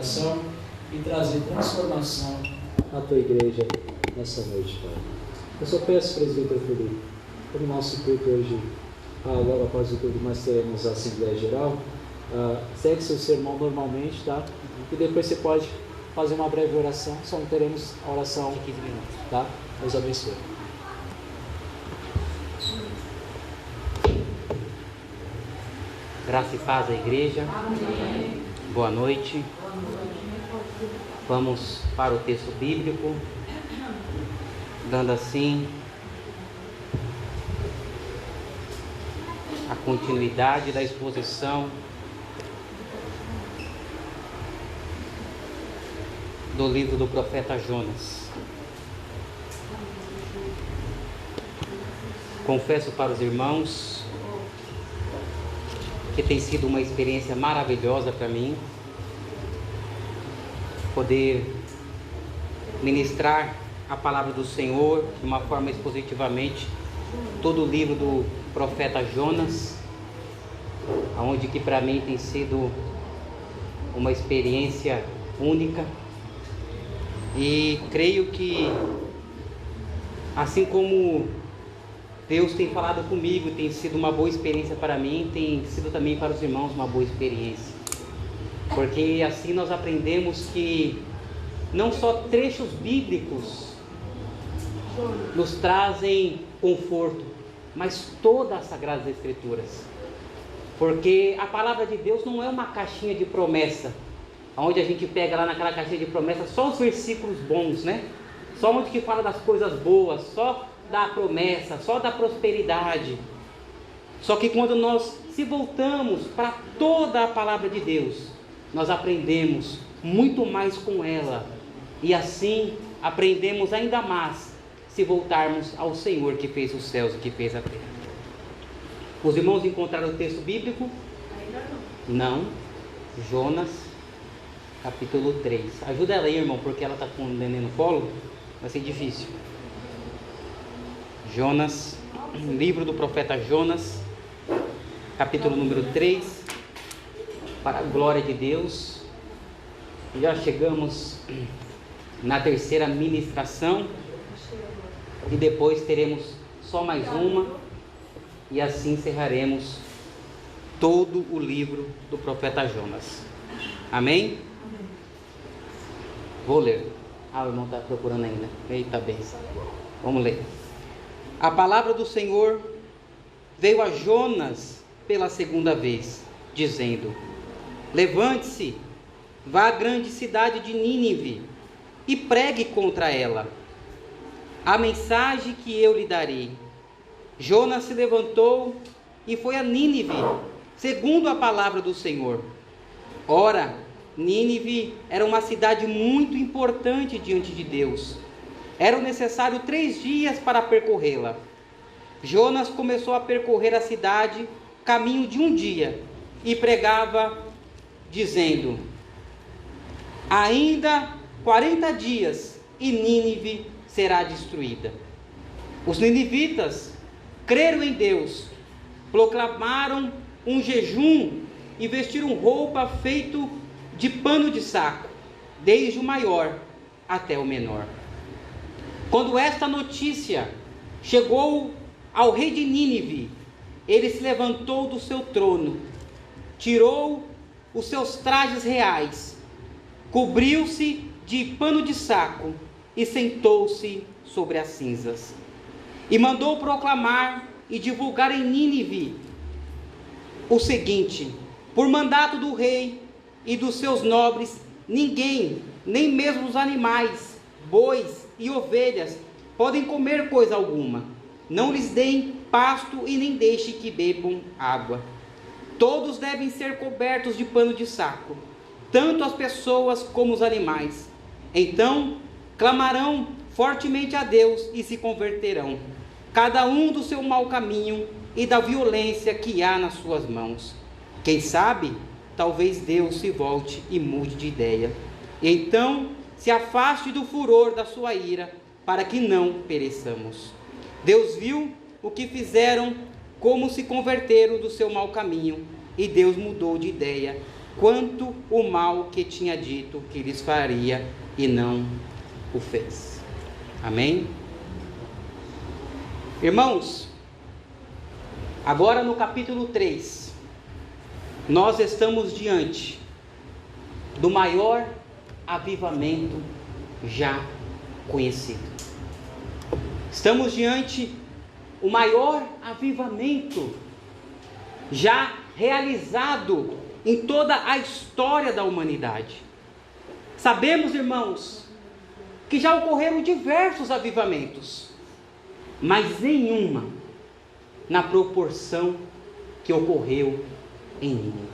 E trazer transformação à tua igreja nessa noite, Pai. Eu só peço, presbítero Felipe, como nosso culto hoje, logo após o culto, nós teremos a Assembleia Geral, segue seu sermão normalmente, tá? E depois você pode fazer uma breve oração, só não teremos a oração de 15 minutos, tá? Deus abençoe. Graça e paz à igreja. Amém. Boa noite. Vamos para o texto bíblico, dando assim a continuidade da exposição do livro do profeta Jonas. Confesso para os irmãos que tem sido uma experiência maravilhosa para mim poder ministrar a palavra do Senhor de uma forma expositivamente todo o livro do profeta Jonas, onde que para mim tem sido uma experiência única, e creio que assim como Deus tem falado comigo, tem sido uma boa experiência para mim, tem sido também para os irmãos uma boa experiência. Porque assim nós aprendemos que não só trechos bíblicos nos trazem conforto, mas todas as Sagradas Escrituras. Porque a palavra de Deus não é uma caixinha de promessa, onde a gente pega lá naquela caixinha de promessa só os versículos bons, né? Só onde que fala das coisas boas, só da promessa, só da prosperidade. Só que quando nós se voltamos para toda a palavra de Deus, nós aprendemos muito mais com ela, e assim aprendemos ainda mais se voltarmos ao Senhor que fez os céus e que fez a terra. Os irmãos encontraram o texto bíblico? Ainda Não. Jonas, capítulo 3. Ajuda ela aí, irmão, porque ela está com o neném no colo, vai ser difícil. Jonas, livro do profeta Jonas, capítulo número 3, para a glória de Deus. Já chegamos na terceira ministração, e depois teremos só mais uma, e assim encerraremos todo o livro do profeta Jonas. Amém? Vou ler. O irmão está procurando ainda. Eita benção. Vamos ler. A palavra do Senhor veio a Jonas pela segunda vez, dizendo: levante-se, vá à grande cidade de Nínive e pregue contra ela a mensagem que eu lhe darei. Jonas se levantou e foi a Nínive, segundo a palavra do Senhor. Ora, Nínive era uma cidade muito importante diante de Deus. Eram necessários 3 dias para percorrê-la. Jonas começou a percorrer a cidade, caminho de 1 dia, e pregava, dizendo: ainda 40 dias e Nínive será destruída. Os ninivitas creram em Deus, proclamaram um jejum e vestiram roupa feito de pano de saco, desde o maior até o menor. Quando esta notícia chegou ao rei de Nínive, ele se levantou do seu trono, tirou os seus trajes reais, cobriu-se de pano de saco e sentou-se sobre as cinzas. E mandou proclamar e divulgar em Nínive o seguinte: por mandato do rei e dos seus nobres, ninguém, nem mesmo os animais, bois e ovelhas, podem comer coisa alguma. Não lhes deem pasto e nem deixe que bebam água. Todos devem ser cobertos de pano de saco, tanto as pessoas como os animais. Então clamarão fortemente a Deus e se converterão, cada um do seu mau caminho e da violência que há nas suas mãos. Quem sabe, talvez Deus se volte e mude de ideia, e então se afaste do furor da sua ira, para que não pereçamos. Deus viu o que fizeram, como se converteram do seu mau caminho, e Deus mudou de ideia quanto o mal que tinha dito que lhes faria e não o fez. Amém? Irmãos, agora no capítulo 3, nós estamos diante do maior avivamento já conhecido. Estamos diante o maior avivamento já realizado em toda a história da humanidade. Sabemos, irmãos, que já ocorreram diversos avivamentos, mas nenhuma na proporção que ocorreu em Nínive.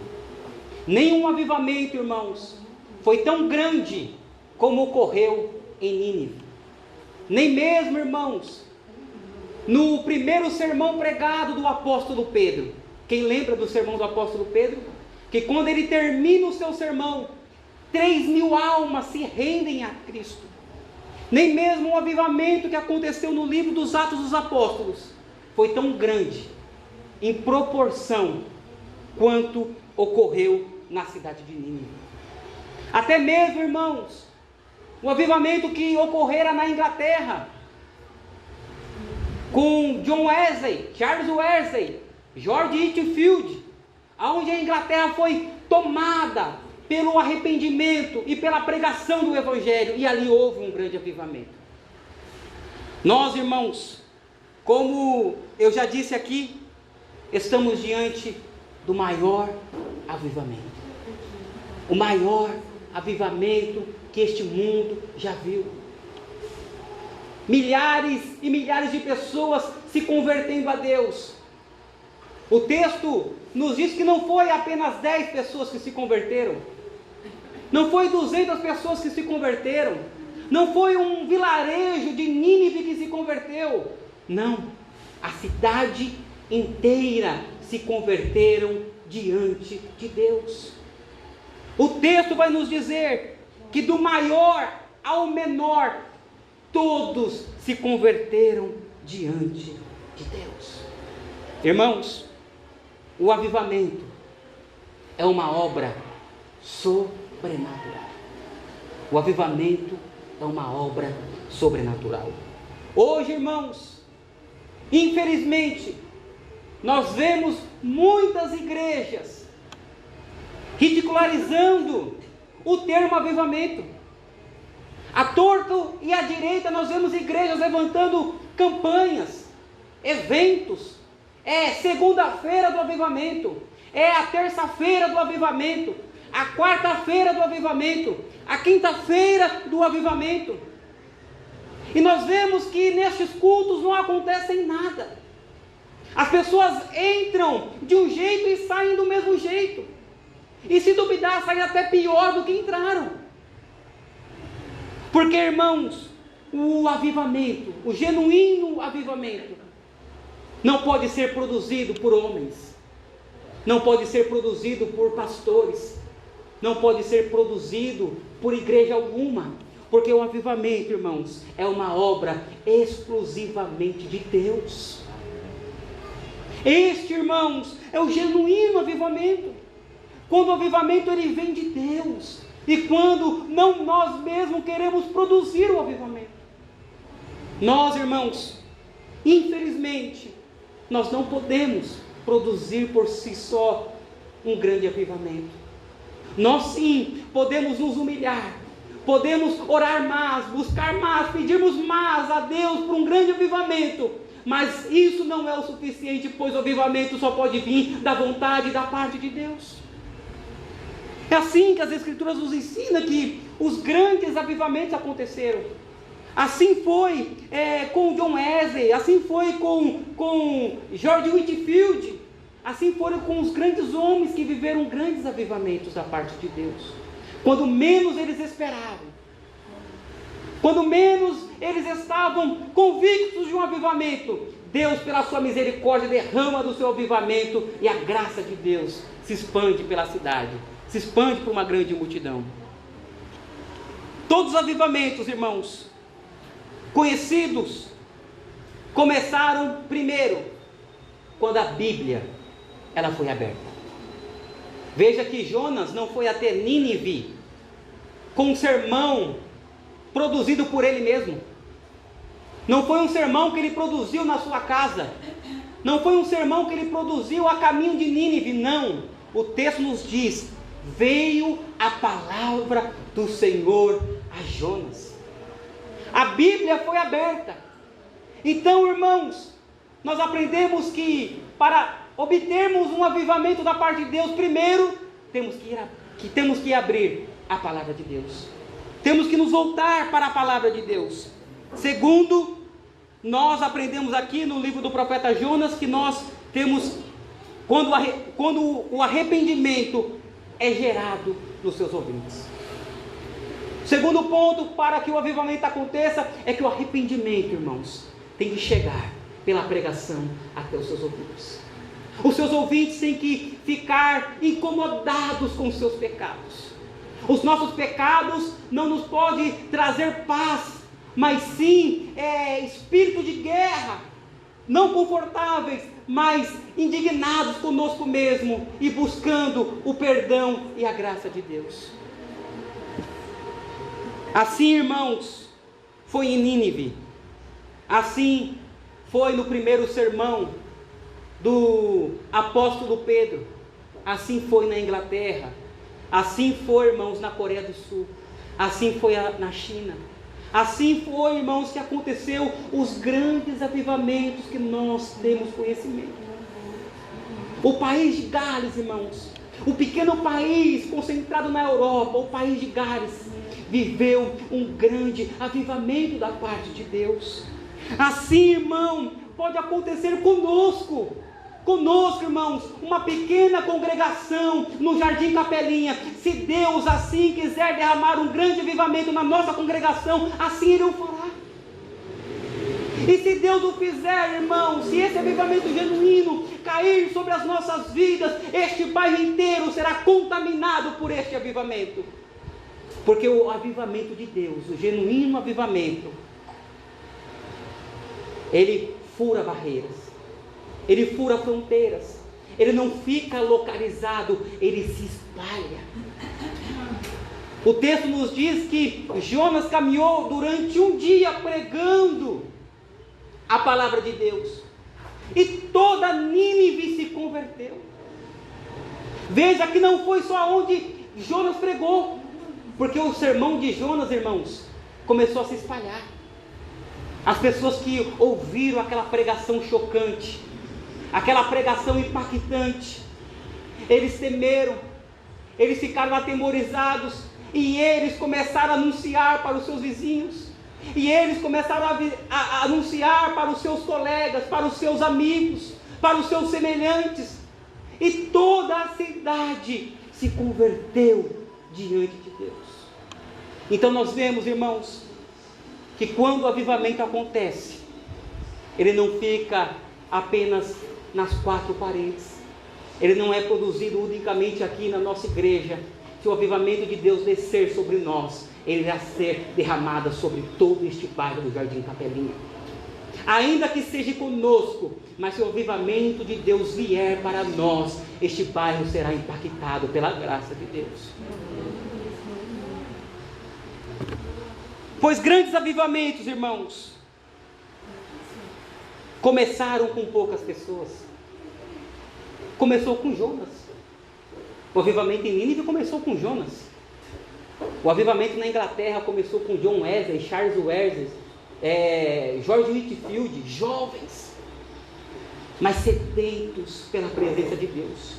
Nenhum avivamento, irmãos, foi tão grande como ocorreu em Nínive. Nem mesmo, irmãos, no primeiro sermão pregado do apóstolo Pedro. Quem lembra do sermão do apóstolo Pedro? Que quando ele termina o seu sermão, 3.000 almas se rendem a Cristo. Nem mesmo o avivamento que aconteceu no livro dos Atos dos Apóstolos foi tão grande em proporção quanto ocorreu na cidade de Nínive. Até mesmo, irmãos, o avivamento que ocorrera na Inglaterra, com John Wesley, Charles Wesley, George Whitefield, onde a Inglaterra foi tomada pelo arrependimento e pela pregação do Evangelho, e ali houve um grande avivamento. Nós, irmãos, como eu já disse aqui, estamos diante do maior avivamento. O maior avivamento que este mundo já viu. Milhares e milhares de pessoas se convertendo a Deus. O texto nos diz que não foi apenas 10 pessoas que se converteram. Não foi 200 pessoas que se converteram. Não foi um vilarejo de Nínive que se converteu. Não, a cidade inteira se converteram diante de Deus. O texto vai nos dizer que do maior ao menor, todos se converteram diante de Deus. Irmãos, o avivamento é uma obra sobrenatural. O avivamento é uma obra sobrenatural. Hoje, irmãos, infelizmente, nós vemos muitas igrejas ridicularizando o termo avivamento. À torto e à direita nós vemos igrejas levantando campanhas, eventos. É segunda-feira do avivamento, é a terça-feira do avivamento, a quarta-feira do avivamento, a quinta-feira do avivamento. E nós vemos que nestes cultos não acontece nada. As pessoas entram de um jeito e saem do mesmo jeito. E se duvidar, saem até pior do que entraram. Porque, irmãos, o avivamento, o genuíno avivamento, não pode ser produzido por homens, não pode ser produzido por pastores, não pode ser produzido por igreja alguma, porque o avivamento, irmãos, é uma obra exclusivamente de Deus. Este, irmãos, é o genuíno avivamento, quando o avivamento ele vem de Deus, e quando não nós mesmos queremos produzir o avivamento. Nós, irmãos, infelizmente, nós não podemos produzir por si só um grande avivamento. Nós sim podemos nos humilhar, podemos orar mais, buscar mais, pedirmos mais a Deus por um grande avivamento, mas isso não é o suficiente, pois o avivamento só pode vir da vontade e da parte de Deus. É assim que as Escrituras nos ensinam que os grandes avivamentos aconteceram. Assim foi com John Wesley, assim foi com George Whitefield, assim foram com os grandes homens que viveram grandes avivamentos da parte de Deus. Quando menos eles esperavam, quando menos eles estavam convictos de um avivamento, Deus, pela sua misericórdia, derrama do seu avivamento e a graça de Deus se expande pela cidade, se expande por uma grande multidão. Todos os avivamentos, irmãos, conhecidos, começaram primeiro, quando a Bíblia ela foi aberta. Veja que Jonas não foi até Nínive com um sermão produzido por ele mesmo. Não foi um sermão que ele produziu na sua casa. Não foi um sermão que ele produziu a caminho de Nínive, não. O texto nos diz: veio a palavra do Senhor a Jonas. A Bíblia foi aberta. Então, irmãos, nós aprendemos que para obtermos um avivamento da parte de Deus, primeiro temos que abrir a palavra de Deus. Temos que nos voltar para a palavra de Deus. Segundo, nós aprendemos aqui no livro do profeta Jonas que nós temos, quando o arrependimento é gerado nos seus ouvintes. Segundo ponto, para que o avivamento aconteça, é que o arrependimento, irmãos, tem que chegar pela pregação até os seus ouvintes. Os seus ouvintes têm que ficar incomodados com os seus pecados. Os nossos pecados não nos podem trazer paz, mas sim espírito de guerra, não confortáveis, mas indignados conosco mesmo e buscando o perdão e a graça de Deus. Assim, irmãos, foi em Nínive. Assim foi no primeiro sermão do apóstolo Pedro. Assim foi na Inglaterra. Assim foi, irmãos, na Coreia do Sul. Assim foi na China. Assim foi, irmãos, que aconteceu os grandes avivamentos que nós temos conhecimento. O país de Gales, irmãos, o pequeno país concentrado na Europa, o país de Gales, viveu um grande avivamento da parte de Deus. Assim, irmão, pode acontecer conosco, irmãos, uma pequena congregação no Jardim Capelinha. Se Deus assim quiser derramar um grande avivamento na nossa congregação, assim Ele o fará. E se Deus o fizer, irmãos, se esse avivamento genuíno cair sobre as nossas vidas, este bairro inteiro será contaminado por este avivamento. Porque o avivamento de Deus, o genuíno avivamento, ele fura barreiras, ele fura fronteiras, ele não fica localizado, ele se espalha. O texto nos diz que Jonas caminhou durante um dia pregando a palavra de Deus, e toda Nínive se converteu. Veja que não foi só onde Jonas pregou, porque o sermão de Jonas, irmãos, começou a se espalhar. As pessoas que ouviram aquela pregação chocante, aquela pregação impactante, eles temeram, eles ficaram atemorizados, e eles começaram a anunciar para os seus vizinhos, e eles começaram a anunciar para os seus colegas, para os seus amigos, para os seus semelhantes, e toda a cidade se converteu diante de Deus. Então nós vemos, irmãos, que quando o avivamento acontece, ele não fica apenas nas quatro paredes, ele não é produzido unicamente aqui na nossa igreja. Se o avivamento de Deus descer sobre nós, ele vai ser derramado sobre todo este bairro do Jardim Capelinha. Ainda que seja conosco, mas se o avivamento de Deus vier para nós, este bairro será impactado pela graça de Deus. Pois grandes avivamentos, irmãos, começaram com poucas pessoas. Começou com Jonas. O avivamento em Nínive começou com Jonas. O avivamento na Inglaterra começou com John Wesley, Charles Wesley, George Whitefield, jovens, mas sedentos pela presença de Deus.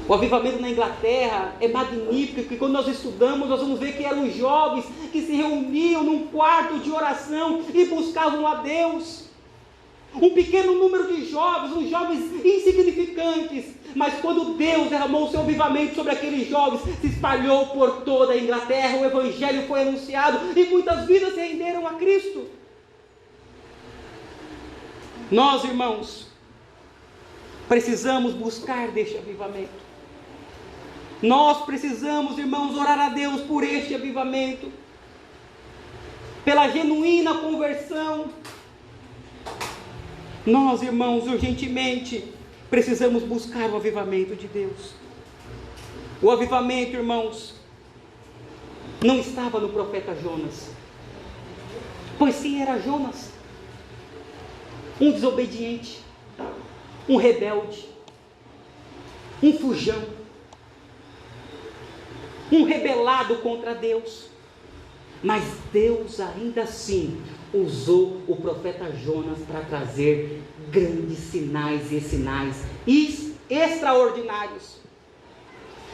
O avivamento na Inglaterra é magnífico, porque quando nós estudamos, nós vamos ver que eram jovens que se reuniam num quarto de oração e buscavam a Deus. Um pequeno número de jovens, uns jovens insignificantes, mas quando Deus derramou o seu avivamento sobre aqueles jovens, se espalhou por toda a Inglaterra, o Evangelho foi anunciado e muitas vidas se renderam a Cristo. Nós, irmãos, precisamos buscar deste avivamento. Nós precisamos, irmãos, orar a Deus por este avivamento, pela genuína conversão. Nós, irmãos, urgentemente precisamos buscar o avivamento de Deus. O avivamento, irmãos, não estava no profeta Jonas. Pois quem era Jonas? Um desobediente, um rebelde, um fujão, um rebelado contra Deus. Mas Deus ainda assim usou o profeta Jonas para trazer grandes sinais e sinais extraordinários.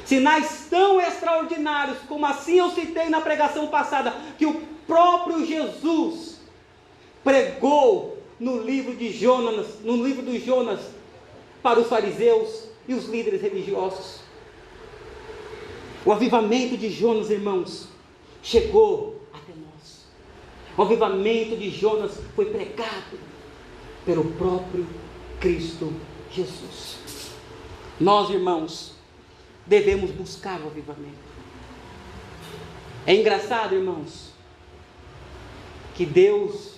Sinais tão extraordinários, como assim eu citei na pregação passada, que o próprio Jesus pregou no livro de Jonas, para os fariseus e os líderes religiosos. O avivamento de Jonas, irmãos, chegou até nós. O avivamento de Jonas foi pregado pelo próprio Cristo Jesus. Nós, irmãos, devemos buscar o avivamento. É engraçado, irmãos, que Deus,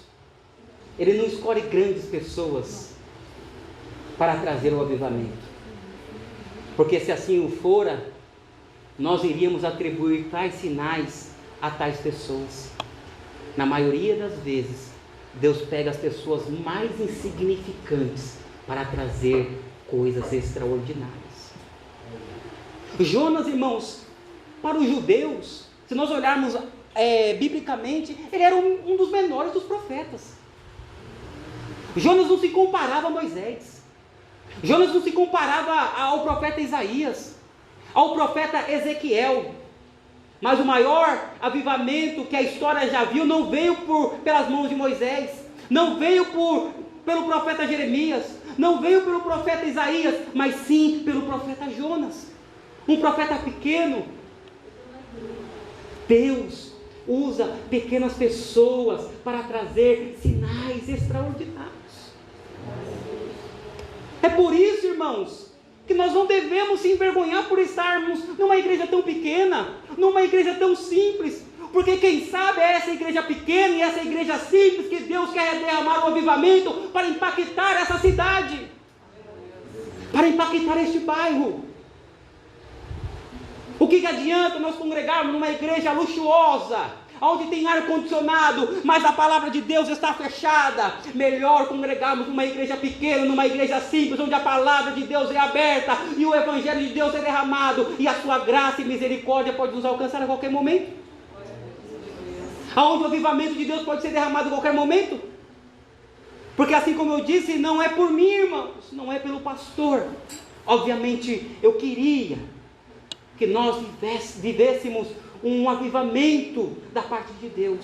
Ele não escolhe grandes pessoas para trazer o avivamento, porque se assim o fora, nós iríamos atribuir tais sinais a tais pessoas. Na maioria das vezes, Deus pega as pessoas mais insignificantes para trazer coisas extraordinárias. Jonas, irmãos, para os judeus, se nós olharmos biblicamente, ele era um dos menores dos profetas. Jonas não se comparava a Moisés. Jonas não se comparava ao profeta Isaías, ao profeta Ezequiel. Mas o maior avivamento que a história já viu não veio pelas mãos de Moisés, não veio pelo profeta Jeremias, não veio pelo profeta Isaías, mas sim pelo profeta Jonas, um profeta pequeno. Deus usa pequenas pessoas para trazer sinais extraordinários. É por isso, irmãos, que nós não devemos se envergonhar por estarmos numa igreja tão pequena, numa igreja tão simples, porque quem sabe é essa igreja pequena e essa igreja simples que Deus quer derramar o avivamento para impactar essa cidade, para impactar este bairro. O que adianta nós congregarmos numa igreja luxuosa, onde tem ar-condicionado, mas a palavra de Deus está fechada? Melhor congregarmos numa igreja pequena, numa igreja simples, onde a palavra de Deus é aberta, e o evangelho de Deus é derramado, e a sua graça e misericórdia pode nos alcançar a qualquer momento. Aonde o avivamento de Deus pode ser derramado a qualquer momento. Porque assim como eu disse, não é por mim, irmãos, não é pelo pastor. Obviamente eu queria que nós vivêssemos um avivamento da parte de Deus.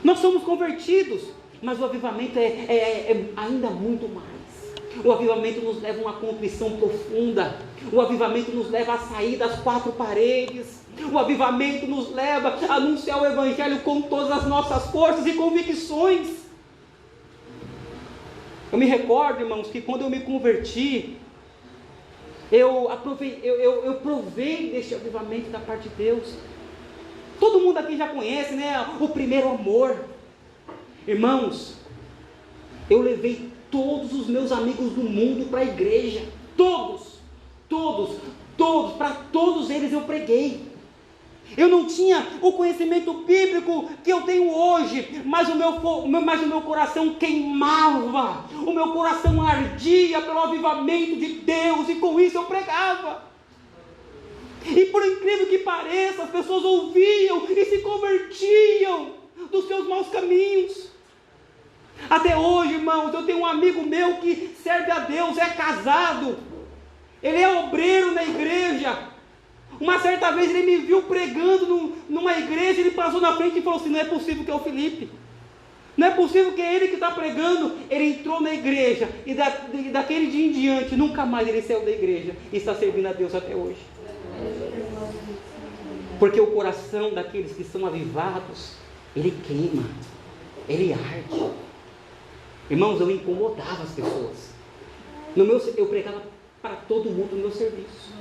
Nós somos convertidos, mas o avivamento é ainda muito mais. O avivamento nos leva a uma contrição profunda. O avivamento nos leva a sair das quatro paredes. O avivamento nos leva a anunciar o evangelho com todas as nossas forças e convicções. Eu me recordo, irmãos, que quando eu me converti, eu provei deste avivamento da parte de Deus. Todo mundo aqui já conhece, né? O primeiro amor. Irmãos, eu levei todos os meus amigos do mundo para a igreja. Todos, para todos eles eu preguei. Eu não tinha o conhecimento bíblico que eu tenho hoje, mas o meu coração queimava, o meu coração ardia pelo avivamento de Deus, e com isso eu pregava. E por incrível que pareça, as pessoas ouviam e se convertiam dos seus maus caminhos. Até hoje, irmãos, eu tenho um amigo meu que serve a Deus, é casado, ele é obreiro na igreja. Uma certa vez ele me viu pregando numa igreja, ele passou na frente e falou assim: não é possível que é o Felipe, não é possível que é ele que está pregando. Ele entrou na igreja e daquele dia em diante, nunca mais ele saiu da igreja e está servindo a Deus até hoje. Porque o coração daqueles que são avivados, ele queima, ele arde. Irmãos, eu incomodava as pessoas. Eu pregava para todo mundo no meu serviço.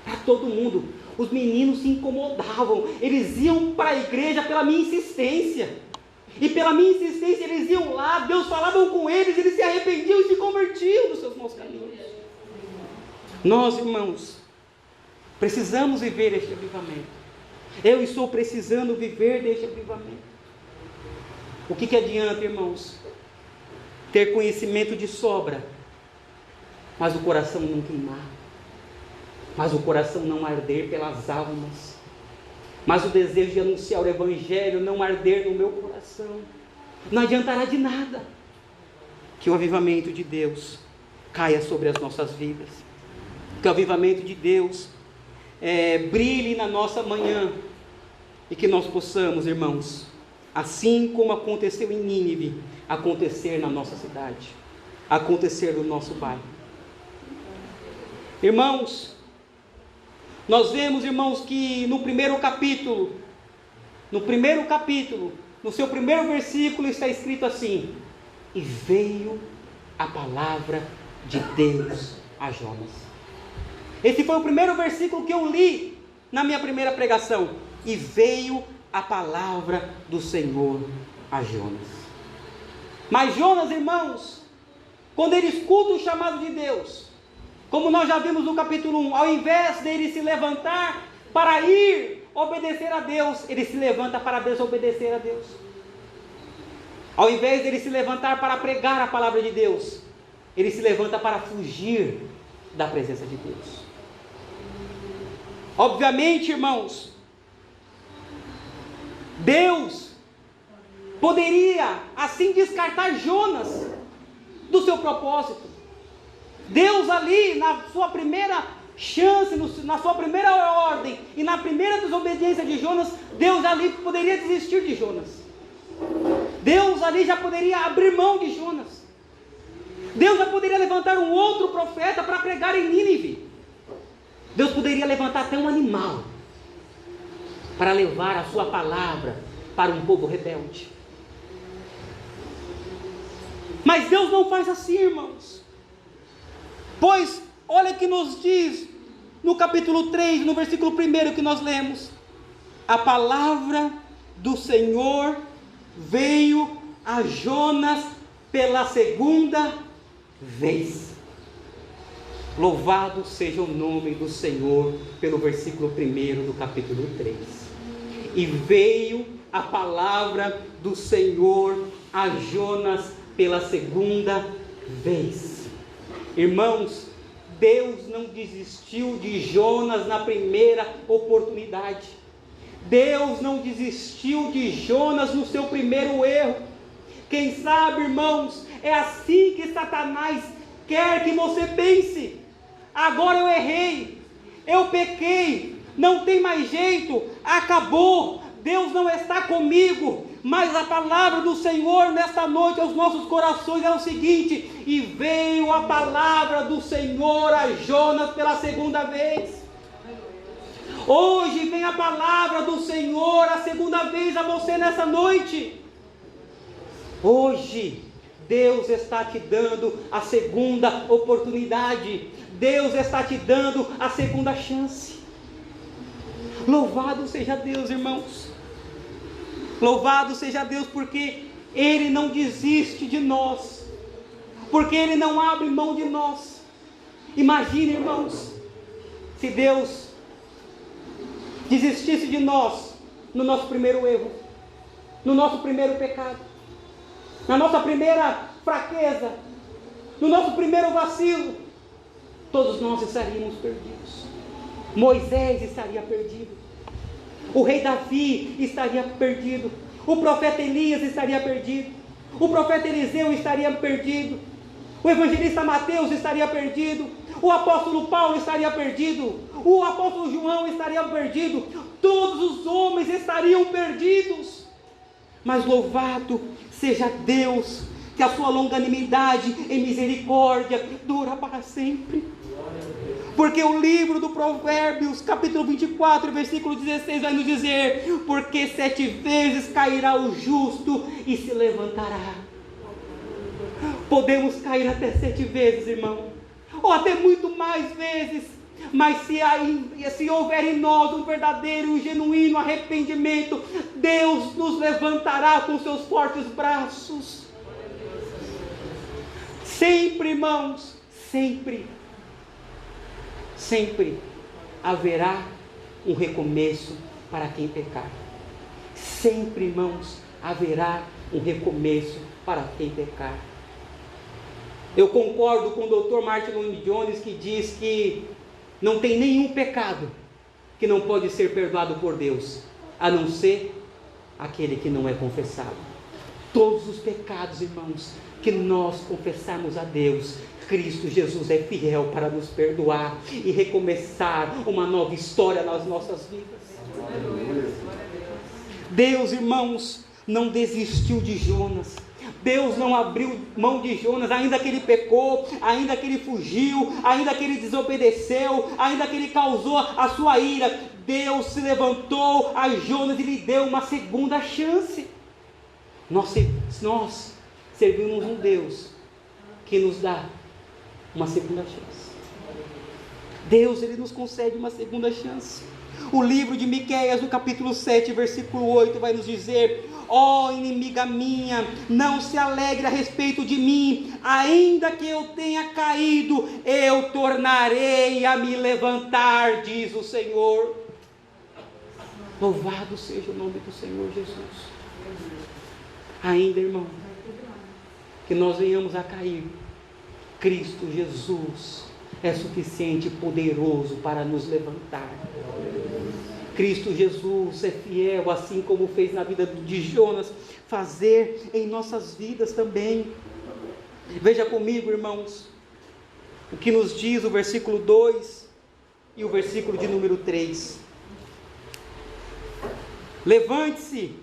Para todo mundo. Os meninos se incomodavam. Eles iam para a igreja pela minha insistência. E pela minha insistência eles iam lá. Deus falava com eles. Eles se arrependiam e se convertiam dos seus maus caminhos. Nós, irmãos, precisamos viver este avivamento. Eu estou precisando viver deste avivamento. O que adianta, irmãos, ter conhecimento de sobra, mas o coração não queimar, mas o coração não arder pelas almas, mas o desejo de anunciar o Evangelho não arder no meu coração? Não adiantará de nada que o avivamento de Deus caia sobre as nossas vidas, que o avivamento de Deus brilhe na nossa manhã, e que nós possamos, irmãos, assim como aconteceu em Nínive, acontecer na nossa cidade, acontecer no nosso bairro. Irmãos, nós vemos, irmãos, que no primeiro capítulo, no seu primeiro versículo está escrito assim: e veio a palavra de Deus a Jonas. Esse foi o primeiro versículo que eu li na minha primeira pregação. E veio a palavra do Senhor a Jonas. Mas Jonas, irmãos, quando ele escuta o chamado de Deus, como nós já vimos no capítulo 1, ao invés dele se levantar para ir obedecer a Deus, ele se levanta para desobedecer a Deus. Ao invés dele se levantar para pregar a palavra de Deus, ele se levanta para fugir da presença de Deus. Obviamente, irmãos, Deus poderia assim descartar Jonas do seu propósito. Deus ali, na sua primeira chance, na sua primeira ordem e na primeira desobediência de Jonas, Deus ali poderia desistir de Jonas. Deus ali já poderia abrir mão de Jonas. Deus já poderia levantar um outro profeta para pregar em Nínive. Deus poderia levantar até um animal para levar a sua palavra para um povo rebelde. Mas Deus não faz assim, irmãos. Pois, olha que nos diz no capítulo 3, no versículo 1 que nós lemos: a palavra do Senhor veio a Jonas pela segunda vez. Louvado seja o nome do Senhor, pelo versículo 1 do capítulo 3. E veio a palavra do Senhor a Jonas pela segunda vez. Irmãos, Deus não desistiu de Jonas na primeira oportunidade. Deus não desistiu de Jonas no seu primeiro erro. Quem sabe, irmãos, é assim que Satanás quer que você pense: agora eu errei, eu pequei, não tem mais jeito, acabou, Deus não está comigo. Mas a palavra do Senhor nesta noite aos nossos corações é o seguinte: e veio a palavra do Senhor a Jonas pela segunda vez. Hoje vem a palavra do Senhor a segunda vez a você nessa noite. Hoje Deus está te dando a segunda oportunidade. Deus está te dando a segunda chance. Louvado seja Deus, irmãos. Louvado seja Deus, porque Ele não desiste de nós, porque Ele não abre mão de nós. Imagine, irmãos, se Deus desistisse de nós no nosso primeiro erro, no nosso primeiro pecado, na nossa primeira fraqueza, no nosso primeiro vacilo. Todos nós estaríamos perdidos. Moisés estaria perdido, o rei Davi estaria perdido, o profeta Elias estaria perdido, o profeta Eliseu estaria perdido, o evangelista Mateus estaria perdido, o apóstolo Paulo estaria perdido, o apóstolo João estaria perdido, todos os homens estariam perdidos. Mas louvado seja Deus, que a sua longanimidade e misericórdia dura para sempre. Porque o livro do Provérbios, capítulo 24, versículo 16, vai nos dizer: porque 7 vezes cairá o justo e se levantará. Podemos cair até 7 vezes, irmão, ou até muito mais vezes, mas se houver em nós um verdadeiro e genuíno arrependimento, Deus nos levantará com seus fortes braços. Sempre, irmãos, sempre. sempre haverá um recomeço para quem pecar. Sempre, irmãos, haverá um recomeço para quem pecar. Eu concordo com o Dr. Martin Lloyd-Jones, que diz que não tem nenhum pecado que não pode ser perdoado por Deus, a não ser aquele que não é confessado. Todos os pecados, irmãos, que nós confessarmos a Deus, Cristo Jesus é fiel para nos perdoar e recomeçar uma nova história nas nossas vidas. Deus, irmãos, não desistiu de Jonas. Deus não abriu mão de Jonas, ainda que ele pecou, ainda que ele fugiu, ainda que ele desobedeceu, ainda que ele causou a sua ira. Deus se levantou a Jonas e lhe deu uma segunda chance. Nós servimos um Deus que nos dá uma segunda chance. Deus, ele nos concede uma segunda chance. O livro de Miqueias, no capítulo 7, versículo 8, vai nos dizer: ó inimiga minha, não se alegre a respeito de mim, ainda que eu tenha caído, eu tornarei a me levantar, diz o Senhor. Louvado seja o nome do Senhor Jesus. Ainda, irmão, que nós venhamos a cair, Cristo Jesus é suficiente e poderoso para nos levantar. Cristo Jesus é fiel, assim como fez na vida de Jonas, fazer em nossas vidas também. Veja comigo, irmãos, o que nos diz o versículo 2 e o versículo de número 3. Levante-se,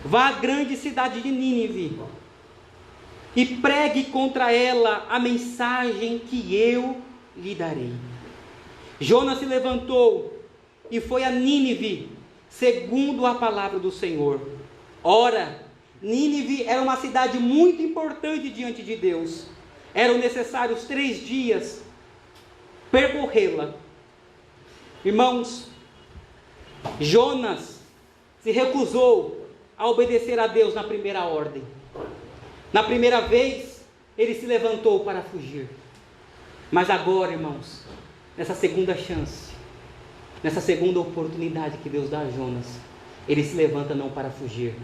vá à grande cidade de Nínive e pregue contra ela a mensagem que eu lhe darei. Jonas se levantou e foi a Nínive, segundo a palavra do Senhor. Ora, Nínive era uma cidade muito importante diante de Deus. Eram necessários 3 dias percorrê-la. Irmãos, Jonas se recusou a obedecer a Deus na primeira ordem. Na primeira vez, ele se levantou para fugir. Mas agora, irmãos, nessa segunda chance, nessa segunda oportunidade que Deus dá a Jonas, ele se levanta não para fugir,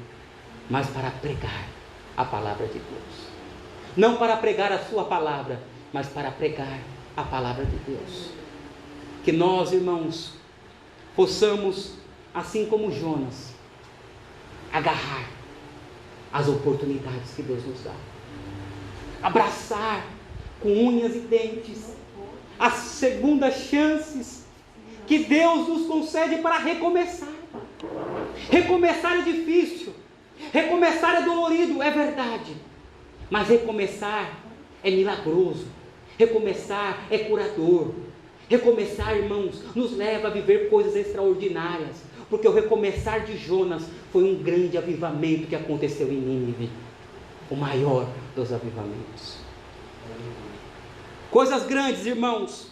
mas para pregar a palavra de Deus. Não para pregar a sua palavra, mas para pregar a palavra de Deus. Que nós, irmãos, possamos, assim como Jonas, agarrar as oportunidades que Deus nos dá, abraçar com unhas e dentes as segundas chances que Deus nos concede para recomeçar. Recomeçar é difícil, recomeçar é dolorido, é verdade, mas recomeçar é milagroso, recomeçar é curador. Recomeçar, irmãos, nos leva a viver coisas extraordinárias, porque o recomeçar de Jonas foi um grande avivamento que aconteceu em Nínive, o maior dos avivamentos. Coisas grandes, irmãos,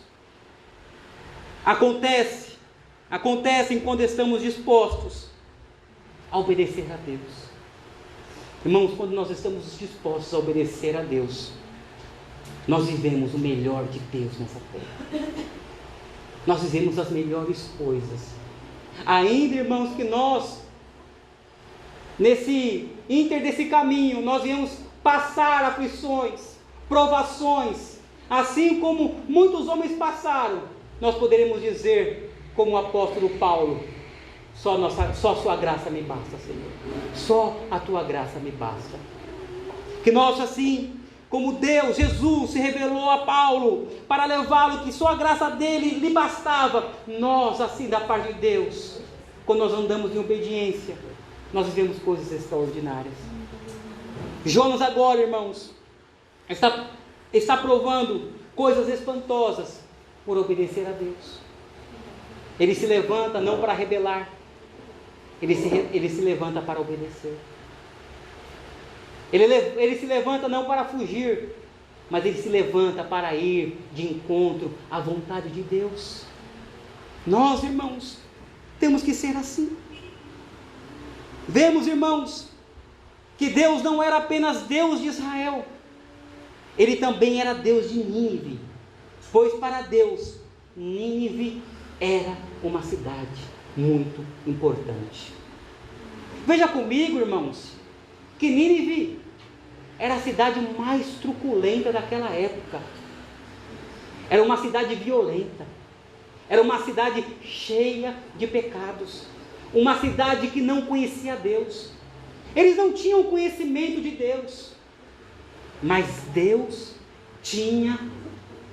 acontecem quando estamos dispostos a obedecer a Deus. Irmãos, quando nós estamos dispostos a obedecer a Deus, nós vivemos o melhor de Deus nessa terra. Nós vivemos as melhores coisas. Ainda, irmãos, que nós, nesse desse caminho, nós viemos passar aflições, provações, assim como muitos homens passaram, nós poderemos dizer, como o apóstolo Paulo: só a sua graça me basta, Senhor. Só a tua graça me basta. Que nós, assim como Deus, Jesus, se revelou a Paulo para levá-lo, que só a graça dele lhe bastava, nós, assim, da parte de Deus, quando nós andamos em obediência, nós vivemos coisas extraordinárias. Jonas agora, irmãos, está provando coisas espantosas por obedecer a Deus. Ele se levanta não para rebelar, ele se levanta para obedecer. Ele se levanta não para fugir, mas ele se levanta para ir de encontro à vontade de Deus. Nós, irmãos, temos que ser assim. Vemos, irmãos, que Deus não era apenas Deus de Israel, Ele também era Deus de Nínive. pois para Deus Nínive era uma cidade muito importante. Veja comigo, irmãos, que Nínive era a cidade mais truculenta daquela época. Era uma cidade violenta. Era uma cidade cheia de pecados. Uma cidade que não conhecia Deus. Eles não tinham conhecimento de Deus. Mas Deus tinha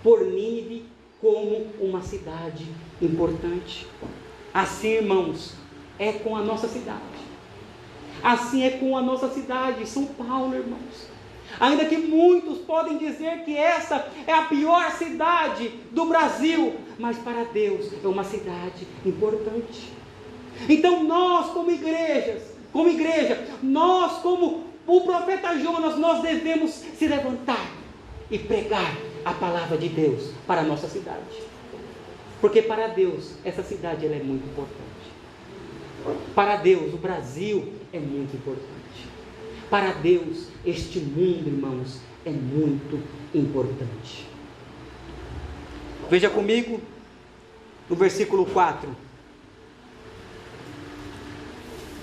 por Nínive como uma cidade importante. Assim, irmãos, é com a nossa cidade. Assim é com a nossa cidade, São Paulo, irmãos. Ainda que muitos podem dizer que essa é a pior cidade do Brasil, mas para Deus é uma cidade importante. Então nós como igreja, nós como o profeta Jonas, nós devemos se levantar e pregar a palavra de Deus para a nossa cidade. Porque para Deus essa cidade ela é muito importante. Para Deus o Brasil é muito importante. Para Deus este mundo, irmãos, é muito importante. Veja comigo no versículo 4.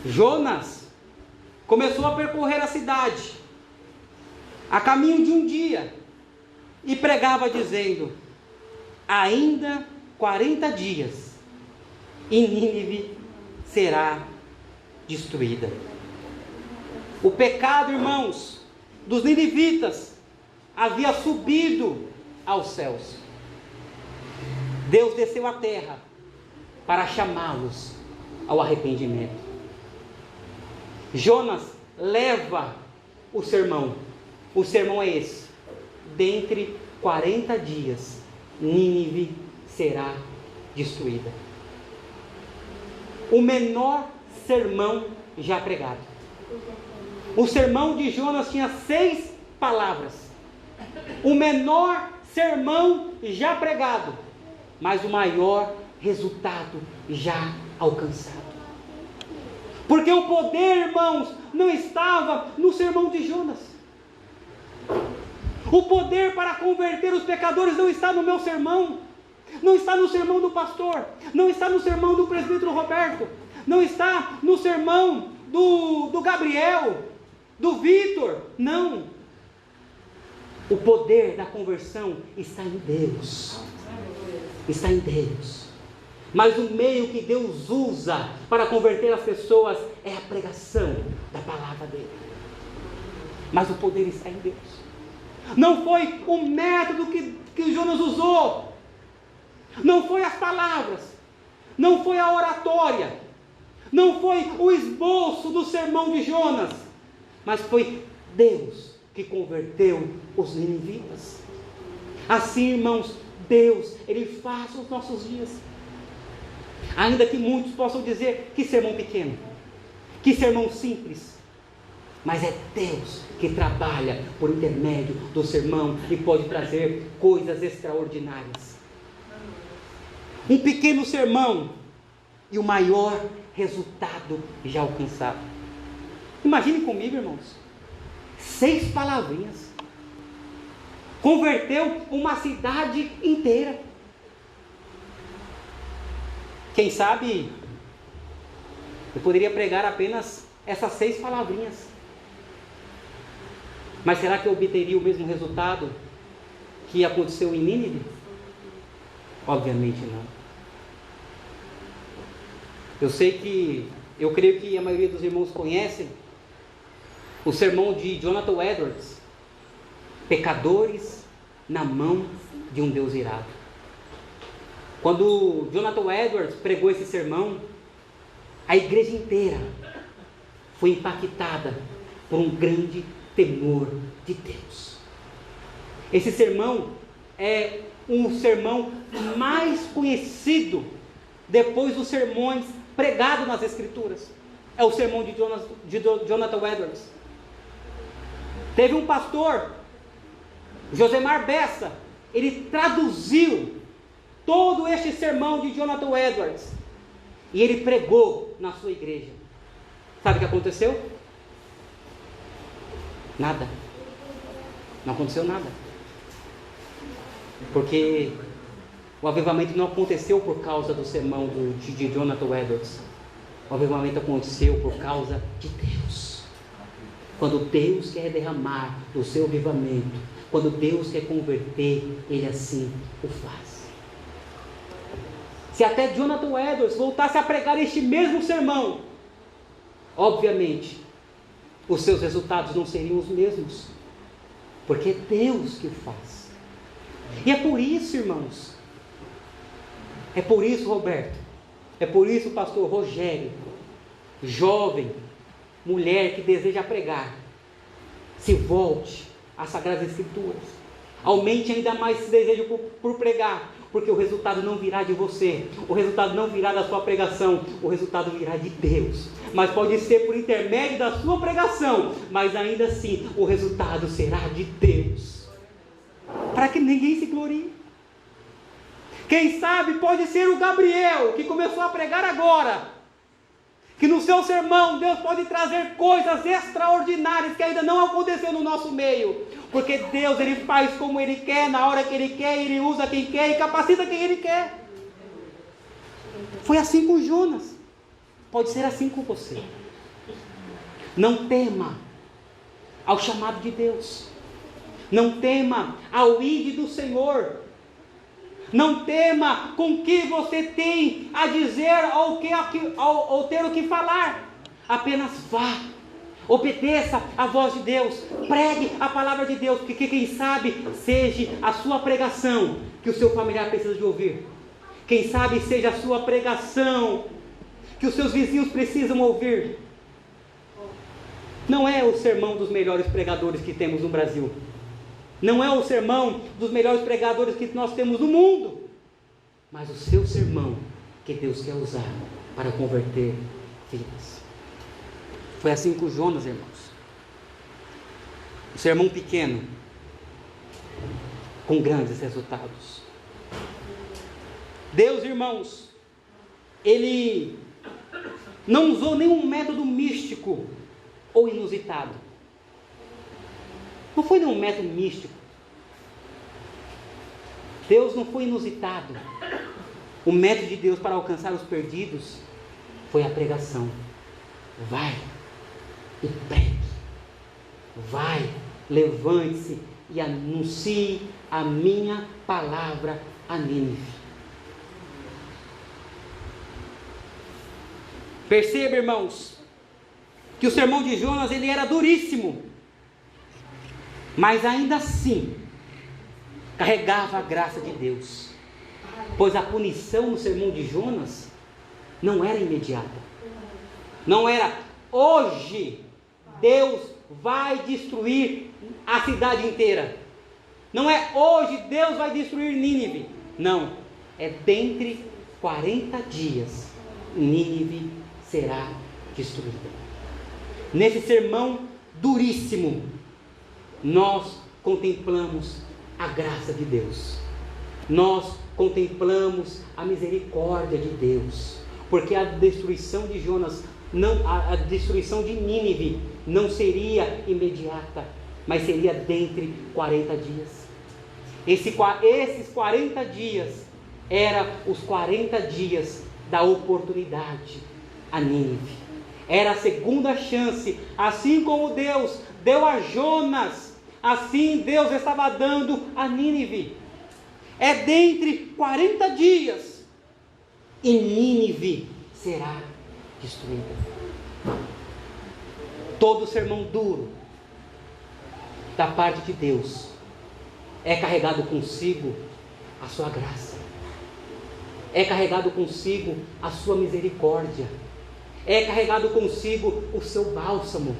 Jonas começou a percorrer a cidade a caminho de um dia e pregava dizendo: ainda 40 dias e Nínive será destruída. O pecado, irmãos, dos ninivitas havia subido aos céus. Deus desceu à terra para chamá-los ao arrependimento. Jonas leva o sermão. O sermão é esse: dentre 40 dias, Nínive será destruída. O menor sermão já pregado. O sermão de Jonas tinha 6 palavras. O menor sermão já pregado, mas o maior resultado já alcançado. Porque o poder, irmãos, não estava no sermão de Jonas. O poder para converter os pecadores não está no meu sermão. Não está no sermão do pastor. Não está no sermão do presbítero Roberto. Não está no sermão do Gabriel, do Vitor. Não. O poder da conversão está em Deus. Está em Deus. Mas o meio que Deus usa para converter as pessoas é a pregação da palavra dele. Mas o poder está em Deus. Não foi o método que Jonas usou. Não foi as palavras. Não foi a oratória. Não foi o esboço do sermão de Jonas. Mas foi Deus que converteu os ninivitas. Assim, irmãos, Deus, Ele faz os nossos dias. Ainda que muitos possam dizer: que sermão pequeno, que sermão simples. Mas é Deus que trabalha por intermédio do sermão e pode trazer coisas extraordinárias. Um pequeno sermão e o maior resultado já alcançado. Imagine comigo, irmãos, 6 palavrinhas converteu uma cidade inteira. Quem sabe eu poderia pregar apenas essas 6 palavrinhas. Mas será que eu obteria o mesmo resultado que aconteceu em Nínive? Obviamente não. Eu creio que a maioria dos irmãos conhecem o sermão de Jonathan Edwards: pecadores na mão de um Deus irado. Quando Jonathan Edwards pregou esse sermão, a igreja inteira foi impactada por um grande temor de Deus. Esse sermão é um sermão mais conhecido depois dos sermões pregados nas Escrituras. É o sermão de Jonathan Edwards. Teve um pastor, Josemar Bessa, ele traduziu todo este sermão de Jonathan Edwards e ele pregou na sua igreja. Sabe o que aconteceu? Nada. Não aconteceu nada. Porque O avivamento não aconteceu por causa do sermão de Jonathan Edwards. O avivamento aconteceu por causa de Deus. Quando Deus quer derramar do seu avivamento, quando Deus quer converter, Ele assim o faz. Se até Jonathan Edwards voltasse a pregar este mesmo sermão, obviamente, os seus resultados não seriam os mesmos, porque é Deus que faz. E é por isso, irmãos, é por isso, Roberto, é por isso, pastor Rogério, jovem, mulher que deseja pregar, se volte às Sagradas Escrituras, aumente ainda mais esse desejo por pregar, porque o resultado não virá de você, o resultado não virá da sua pregação, o resultado virá de Deus. Mas pode ser por intermédio da sua pregação, mas ainda assim o resultado será de Deus, para que ninguém se glorie. Quem sabe pode ser o Gabriel, que começou a pregar agora, que no seu sermão Deus pode trazer coisas extraordinárias que ainda não aconteceu no nosso meio, porque Deus, Ele faz como Ele quer, na hora que Ele quer, Ele usa quem quer e capacita quem Ele quer. Foi assim com Jonas, pode ser assim com você. Não tema ao chamado de Deus, não tema ao ide do Senhor, não tema com o que você tem a dizer ou ter o que falar. Apenas vá, obedeça a voz de Deus, pregue a palavra de Deus, porque quem sabe seja a sua pregação que o seu familiar precisa de ouvir. Quem sabe seja a sua pregação que os seus vizinhos precisam ouvir. Não é o sermão dos melhores pregadores que temos no Brasil. Não é o sermão dos melhores pregadores que nós temos no mundo, mas o seu sermão que Deus quer usar para converter vidas. Foi assim com Jonas, irmãos. Um sermão pequeno, com grandes resultados. Deus, irmãos, Ele não usou nenhum método místico ou inusitado. Não foi nenhum método místico. Deus não foi inusitado. O método de Deus para alcançar os perdidos foi a pregação. Vai e pregue. Vai, levante-se e anuncie a minha palavra a Nínive. Perceba, irmãos, que o sermão de Jonas ele era duríssimo, mas ainda assim carregava a graça de Deus, pois a punição no sermão de Jonas não era imediata, não era hoje Deus vai destruir a cidade inteira, não é hoje Deus vai destruir Nínive, não, é dentre 40 dias Nínive será destruída. Nesse sermão duríssimo nós contemplamos a graça de Deus, nós contemplamos a misericórdia de Deus, porque a destruição de Jonas, a destruição de Nínive não seria imediata, mas seria dentre 40 dias. Esses 40 dias eram os 40 dias da oportunidade a Nínive. Era a segunda chance, assim como Deus deu a Jonas, assim Deus estava dando a Nínive. É dentre 40 dias e Nínive será destruída. Todo sermão duro da parte de Deus é carregado consigo a sua graça, é carregado consigo a sua misericórdia, é carregado consigo o seu bálsamo.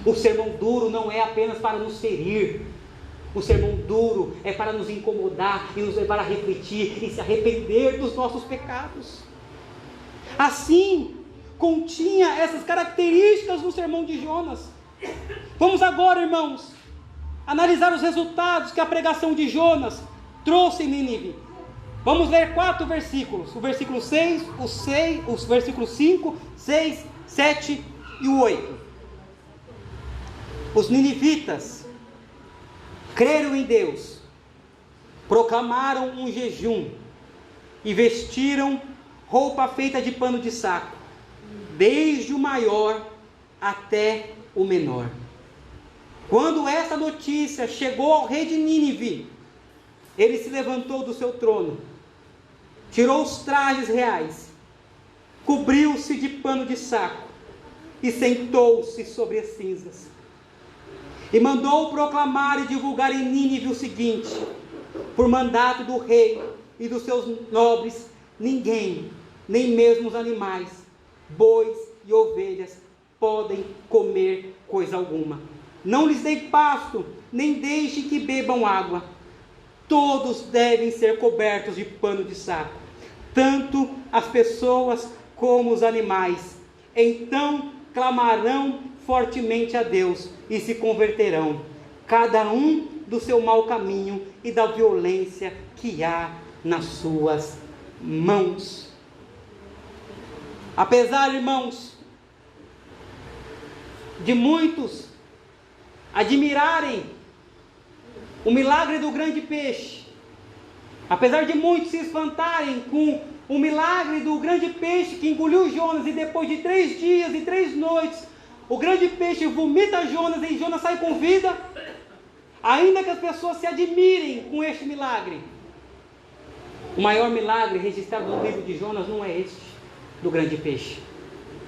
O sermão duro não é apenas para nos ferir, o sermão duro é para nos incomodar e nos levar a refletir e se arrepender dos nossos pecados. Assim, continha essas características no sermão de Jonas. Vamos agora, irmãos, analisar os resultados que a pregação de Jonas trouxe em Nínive. Vamos ler 4 versículos, o versículo 6, os versículos 5, 6, 7 e o 8. Os ninivitas creram em Deus, proclamaram um jejum e vestiram roupa feita de pano de saco, desde o maior até o menor. Quando essa notícia chegou ao rei de Nínive, ele se levantou do seu trono, tirou os trajes reais, cobriu-se de pano de saco e sentou-se sobre as cinzas. E mandou proclamar e divulgar em Nínive o seguinte: por mandato do rei e dos seus nobres, ninguém, nem mesmo os animais, bois e ovelhas, podem comer coisa alguma. Não lhes dei pasto, nem deixe que bebam água. Todos devem ser cobertos de pano de saco, tanto as pessoas como os animais. Então clamarão fortemente a Deus e se converterão, cada um do seu mau caminho e da violência que há nas suas mãos. Apesar, irmãos, de muitos admirarem o milagre do grande peixe, apesar de muitos se espantarem com o milagre do grande peixe que engoliu Jonas, e depois de 3 dias e 3 noites, o grande peixe vomita Jonas e Jonas sai com vida, ainda que as pessoas se admirem com este milagre, o maior milagre registrado no livro de Jonas não é este do grande peixe.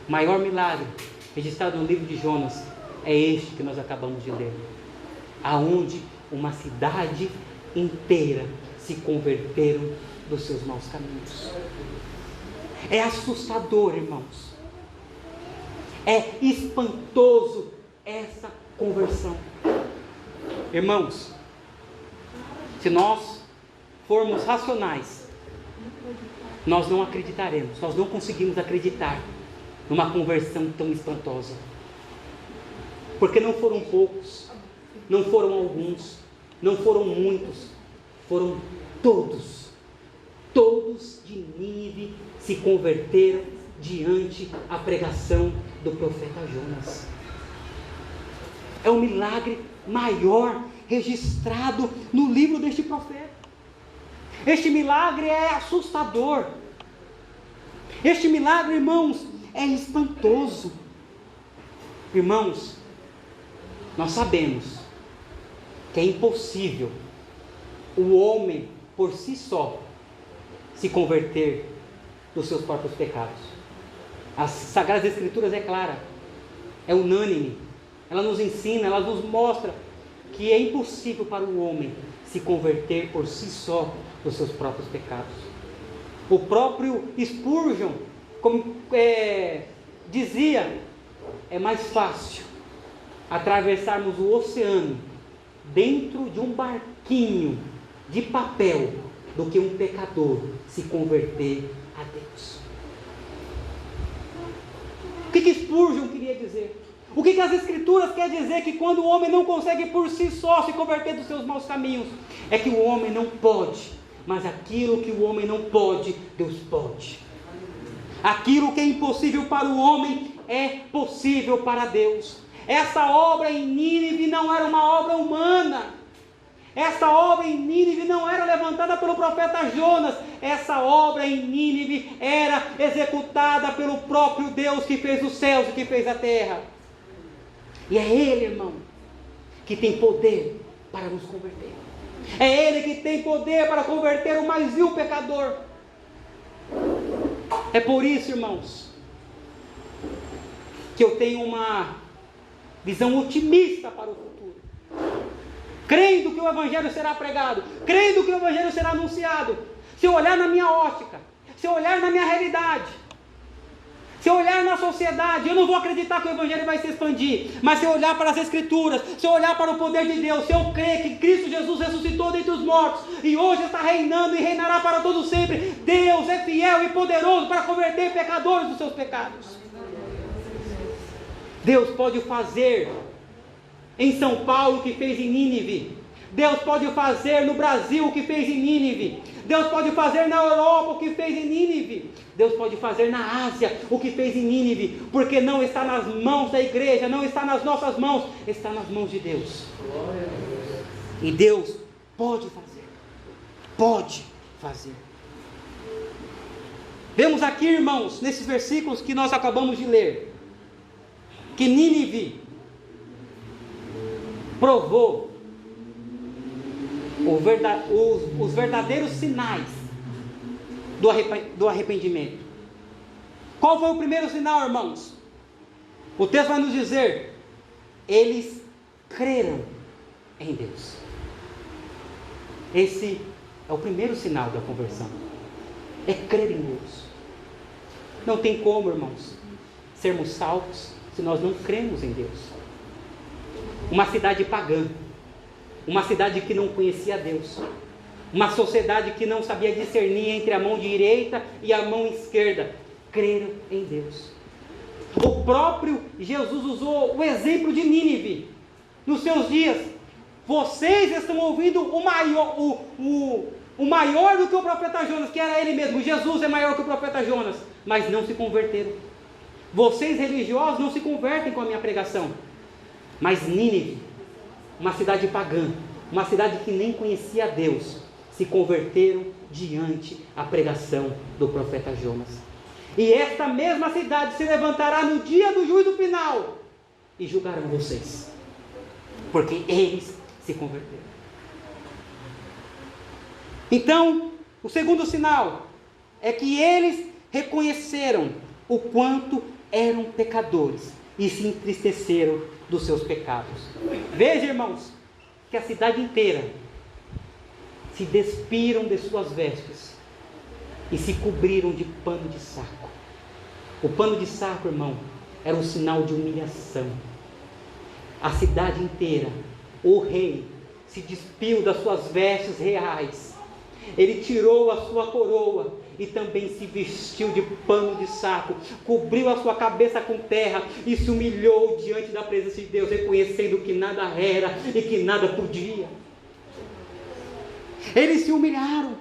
O maior milagre registrado no livro de Jonas é este que nós acabamos de ler, aonde uma cidade inteira se converteram dos seus maus caminhos. É assustador, irmãos. É espantoso essa conversão. Irmãos, se nós formos racionais, nós não acreditaremos, nós não conseguimos acreditar numa conversão tão espantosa. Porque não foram poucos, não foram alguns, não foram muitos, foram todos. Todos de Nínive se converteram diante a pregação do profeta Jonas. É o milagre maior registrado no livro deste profeta. Este milagre é assustador. Este milagre, irmãos, é espantoso. Irmãos, nós sabemos que é impossível o homem por si só se converter dos seus próprios pecados. As Sagradas Escrituras é clara, é unânime, ela nos ensina, ela nos mostra que é impossível para o homem se converter por si só dos seus próprios pecados. O próprio Spurgeon dizia: é mais fácil atravessarmos o oceano dentro de um barquinho de papel do que um pecador se converter a Deus. O que Spurgeon queria dizer? O que as Escrituras quer dizer? Que quando o homem não consegue por si só se converter dos seus maus caminhos, é que o homem não pode, mas aquilo que o homem não pode, Deus pode. Aquilo que é impossível para o homem é possível para Deus. Essa obra em Nínive não era uma obra humana. Essa obra em Nínive não era levantada pelo profeta Jonas. Essa obra em Nínive era executada pelo próprio Deus que fez os céus e que fez a terra. E é Ele, irmão, que tem poder para nos converter. É Ele que tem poder para converter o mais vil pecador. É por isso, irmãos, que eu tenho uma visão otimista para o futuro. Crendo que o Evangelho será pregado, crendo que o Evangelho será anunciado. Se eu olhar na minha ótica, se eu olhar na minha realidade, se eu olhar na sociedade, eu não vou acreditar que o Evangelho vai se expandir. Mas se eu olhar para as Escrituras, se eu olhar para o poder de Deus, se eu crer que Cristo Jesus ressuscitou dentre os mortos e hoje está reinando e reinará para todo sempre, Deus é fiel e poderoso para converter pecadores dos seus pecados. Deus pode fazer em São Paulo o que fez em Nínive. Deus pode fazer no Brasil o que fez em Nínive. Deus pode fazer na Europa o que fez em Nínive. Deus pode fazer na Ásia o que fez em Nínive, porque não está nas mãos da igreja, não está nas nossas mãos, está nas mãos de Deus. E Deus pode fazer. Pode fazer. Vemos aqui, irmãos, nesses versículos que nós acabamos de ler, que Nínive provou os verdadeiros sinais do arrependimento. Qual foi o primeiro sinal, irmãos? O texto vai nos dizer: eles creram em Deus. Esse é o primeiro sinal da conversão, é crer em Deus. Não tem como, irmãos, sermos salvos se nós não cremos em Deus. Uma cidade pagã, uma cidade que não conhecia Deus, uma sociedade que não sabia discernir entre a mão direita e a mão esquerda, creram em Deus. O próprio Jesus usou o exemplo de Nínive nos seus dias. Vocês estão ouvindo o maior do que o profeta Jonas, que era ele mesmo. Jesus é maior que o profeta Jonas, mas não se converteram. Vocês religiosos não se convertem com a minha pregação. Mas Nínive, uma cidade pagã, uma cidade que nem conhecia Deus, se converteram diante a pregação do profeta Jonas. E esta mesma cidade se levantará no dia do juízo final e julgarão vocês, porque eles se converteram. Então, o segundo sinal é que eles reconheceram o quanto eram pecadores e se entristeceram dos seus pecados. Veja, irmãos, que a cidade inteira se despiram de suas vestes e se cobriram de pano de saco. O pano de saco, irmão, era um sinal de humilhação. A cidade inteira, o rei, se despiu das suas vestes reais. Ele tirou a sua coroa e também se vestiu de pano de saco, cobriu a sua cabeça com terra e se humilhou diante da presença de Deus, reconhecendo que nada era e que nada podia. Eles se humilharam,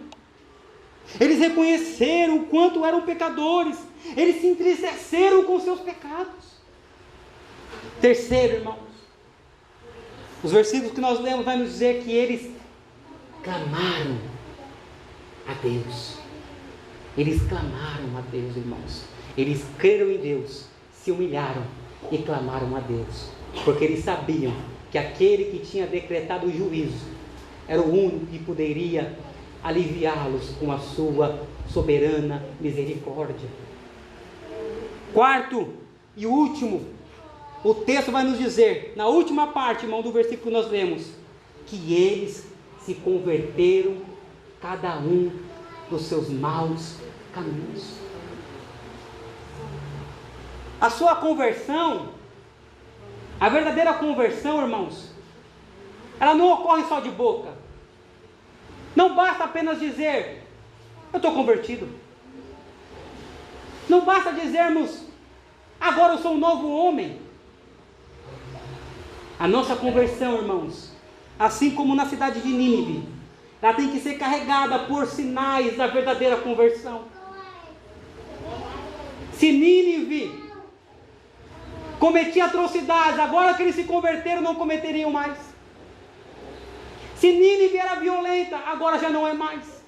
eles reconheceram o quanto eram pecadores, eles se entristeceram com seus pecados. Terceiro, irmãos, os versículos que nós lemos vai nos dizer que eles clamaram a Deus. Eles clamaram a Deus, irmãos. Eles creram em Deus, se humilharam e clamaram a Deus, porque eles sabiam que aquele que tinha decretado o juízo era o único que poderia aliviá-los com a sua soberana misericórdia. Quarto e último, o texto vai nos dizer, na última parte, irmão, do versículo que nós lemos, que eles se converteram, cada um dos seus maus caminhos. A sua conversão, a verdadeira conversão, irmãos, ela não ocorre só de boca. Não basta apenas dizer: eu estou convertido. Não basta dizermos: agora eu sou um novo homem. A nossa conversão, irmãos, assim como na cidade de Nínive, ela tem que ser carregada por sinais da verdadeira conversão. Se Nínive cometia atrocidades, agora que eles se converteram, não cometeriam mais. Se Nínive era violenta, agora já não é mais.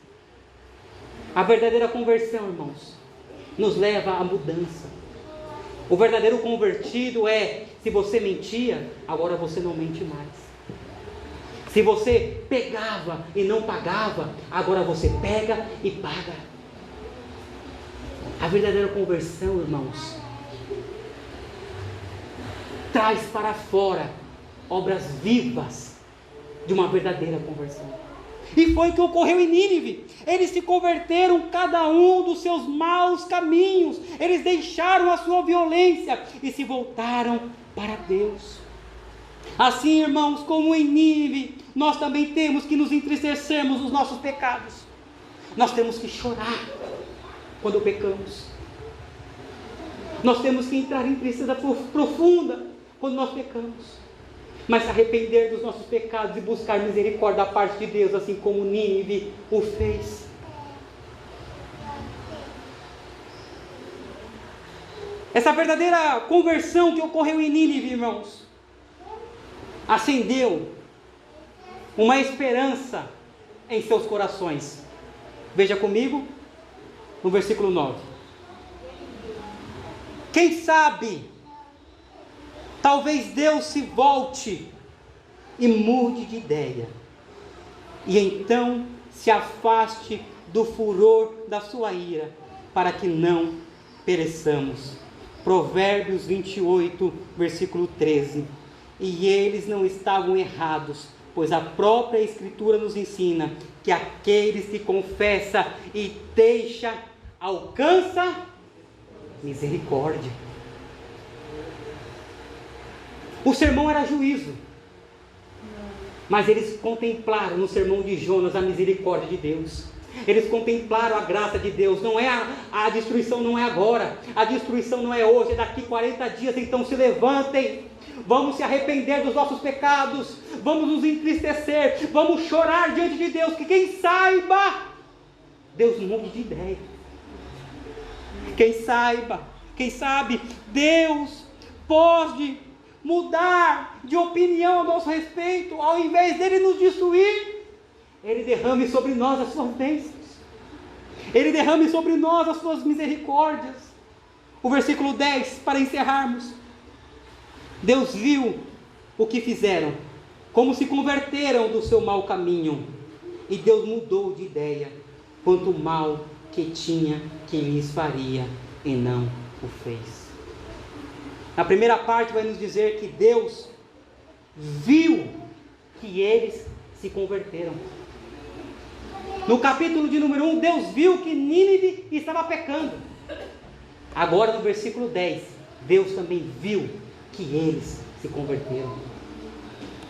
A verdadeira conversão, irmãos, nos leva à mudança. O verdadeiro convertido é: se você mentia, agora você não mente mais. Se você pegava e não pagava, agora você pega e paga. A verdadeira conversão, irmãos, traz para fora obras vivas de uma verdadeira conversão. E foi o que ocorreu em Nínive. Eles se converteram, cada um dos seus maus caminhos. Eles deixaram a sua violência e se voltaram para Deus. Assim, irmãos, como em Nínive, nós também temos que nos entristecermos dos nossos pecados. Nós temos que chorar quando pecamos. Nós temos que entrar em tristeza profunda quando nós pecamos. Mas se arrepender dos nossos pecados e buscar misericórdia da parte de Deus, assim como Nínive o fez. Essa verdadeira conversão que ocorreu em Nínive, irmãos, acendeu uma esperança em seus corações. Veja comigo no versículo 9. Quem sabe, talvez Deus se volte e mude de ideia, e então se afaste do furor da sua ira, para que não pereçamos. Provérbios 28, versículo 13. E eles não estavam errados, pois a própria Escritura nos ensina que aqueles que confessa e deixa, alcança misericórdia. O sermão era juízo, mas eles contemplaram no sermão de Jonas a misericórdia de Deus. Eles contemplaram a graça de Deus. Não é a destruição não é agora, a destruição não é hoje, é daqui 40 dias. Então se levantem, vamos se arrepender dos nossos pecados, vamos nos entristecer, vamos chorar diante de Deus, que quem mude de ideia. Quem sabe, Deus pode mudar de opinião a nosso respeito. Ao invés dele nos destruir, Ele derrame sobre nós as suas bênçãos, Ele derrame sobre nós as suas misericórdias. O versículo 10, para encerrarmos. Deus viu o que fizeram, como se converteram do seu mau caminho, e Deus mudou de ideia quanto o mal que tinha que lhes faria, e não o fez. Na primeira parte vai nos dizer que Deus viu que eles se converteram. No capítulo de número 1, Deus viu que Nínive estava pecando. Agora no versículo 10, Deus também viu que eles se converteram.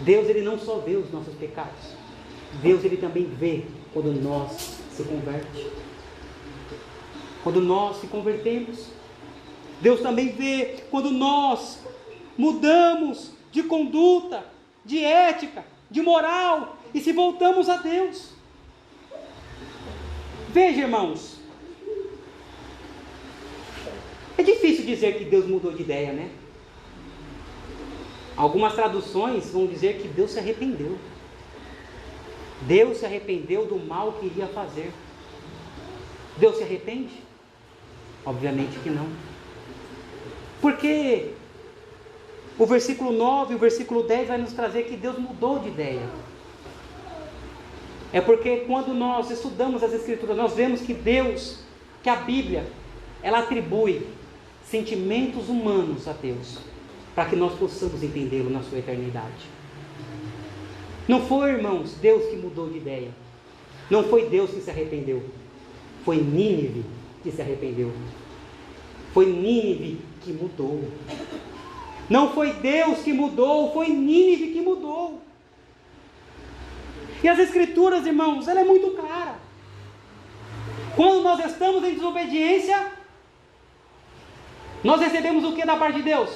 Deus, Ele não só vê os nossos pecados, Deus, Ele também vê quando nós se convertemos. Quando nós se convertemos. Deus também vê quando nós mudamos de conduta, de ética, de moral, e se voltamos a Deus. Veja, irmãos, é difícil dizer que Deus mudou de ideia, né? Algumas traduções vão dizer que Deus se arrependeu. Deus se arrependeu do mal que iria fazer. Deus se arrepende? Obviamente que não. Porque o versículo 9 e o versículo 10 vai nos trazer que Deus mudou de ideia. É porque quando nós estudamos as Escrituras, nós vemos que Deus, que a Bíblia, ela atribui sentimentos humanos a Deus, para que nós possamos entendê-lo na sua eternidade. Não foi, irmãos, Deus que mudou de ideia. Não foi Deus que se arrependeu. Foi Nínive que se arrependeu. Foi Nínive que mudou. Não foi Deus que mudou, foi Nínive que mudou. E as Escrituras, irmãos, ela é muito clara. Quando nós estamos em desobediência, nós recebemos o que da parte de Deus?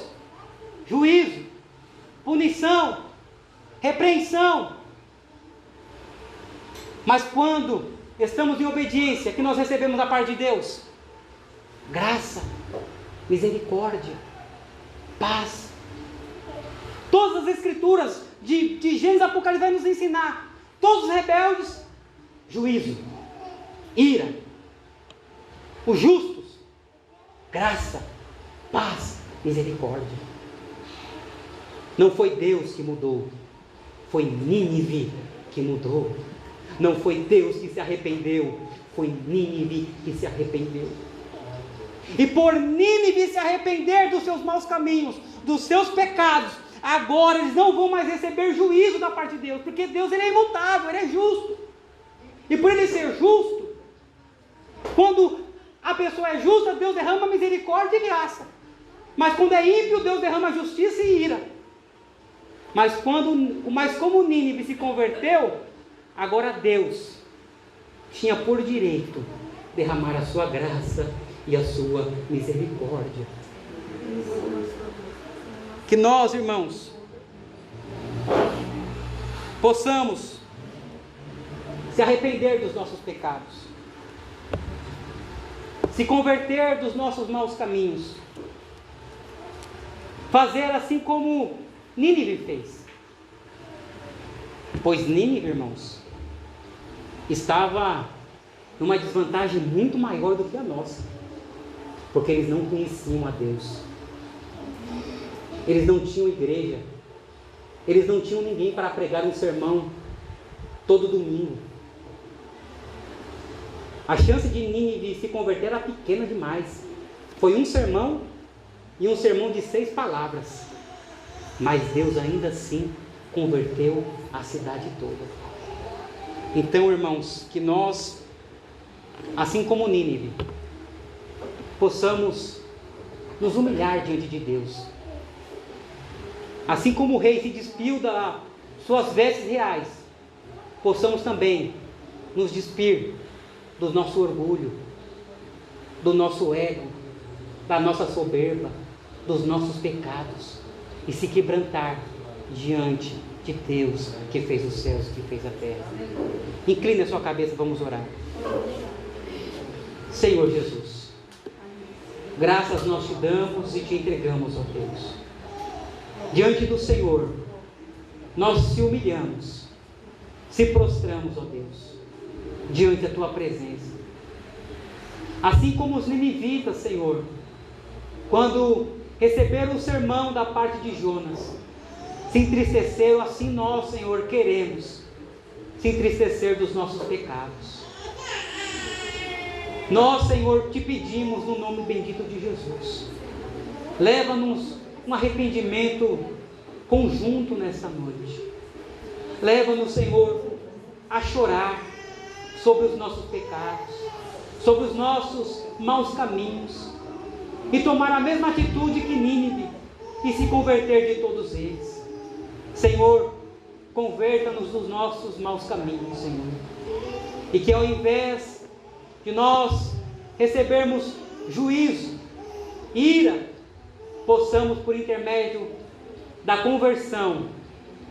Juízo, punição, repreensão. Mas quando estamos em obediência, que nós recebemos da parte de Deus? Graça, misericórdia, paz. Todas as Escrituras de Gênesis e Apocalipse vai nos ensinar. Todos os rebeldes, juízo, ira. Os justos, graça, paz, misericórdia. Não foi Deus que mudou, foi Nínive que mudou. Não foi Deus que se arrependeu, foi Nínive que se arrependeu. E por Nínive se arrepender dos seus maus caminhos, dos seus pecados, agora eles não vão mais receber juízo da parte de Deus, porque Deus, Ele é imutável, Ele é justo. E por Ele ser justo, quando a pessoa é justa, Deus derrama misericórdia e graça. Mas quando é ímpio, Deus derrama justiça e ira. Mas como Nínive se converteu, agora Deus tinha por direito derramar a sua graça e a sua misericórdia. Que nós, irmãos, possamos se arrepender dos nossos pecados, se converter dos nossos maus caminhos, fazer assim como Nínive fez. Pois Nínive, irmãos, estava numa desvantagem muito maior do que a nossa. porque eles não conheciam a Deus. Eles não tinham igreja. Eles não tinham ninguém para pregar um sermão todo domingo. A chance de Nínive se converter era pequena demais. Foi um sermão e um sermão de 6 palavras. Mas Deus ainda assim converteu a cidade toda. Então, irmãos, que nós, assim como Nínive, possamos nos humilhar diante de Deus. Assim como o rei se despiu das suas vestes reais, possamos também nos despir do nosso orgulho, do nosso ego, da nossa soberba, dos nossos pecados, e se quebrantar diante de Deus que fez os céus, que fez a terra. Incline a sua cabeça, vamos orar. Senhor Jesus, graças nós te damos e te entregamos, ó Deus. Diante do Senhor, nós se humilhamos, se prostramos, ó Deus, diante da tua presença. Assim como os ninivitas, Senhor, quando receberam o sermão da parte de Jonas, se entristeceram, assim nós, Senhor, queremos se entristecer dos nossos pecados. Nós, Senhor, te pedimos no nome bendito de Jesus, leva-nos um arrependimento conjunto nesta noite. Leva-nos, Senhor, a chorar sobre os nossos pecados, sobre os nossos maus caminhos, e tomar a mesma atitude que Nínive e se converter de todos eles. Senhor, converta-nos dos nossos maus caminhos, Senhor, e que ao invés de nós recebermos juízo, ira, possamos, por intermédio da conversão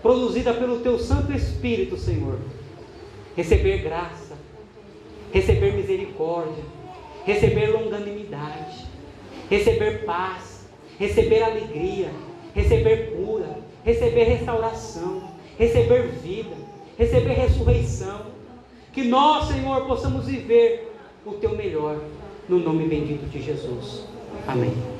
produzida pelo Teu Santo Espírito, Senhor, receber graça, receber misericórdia, receber longanimidade, receber paz, receber alegria, receber cura, receber restauração, receber vida, receber ressurreição. Que nós, Senhor, possamos viver o Teu melhor, no nome bendito de Jesus. Amém.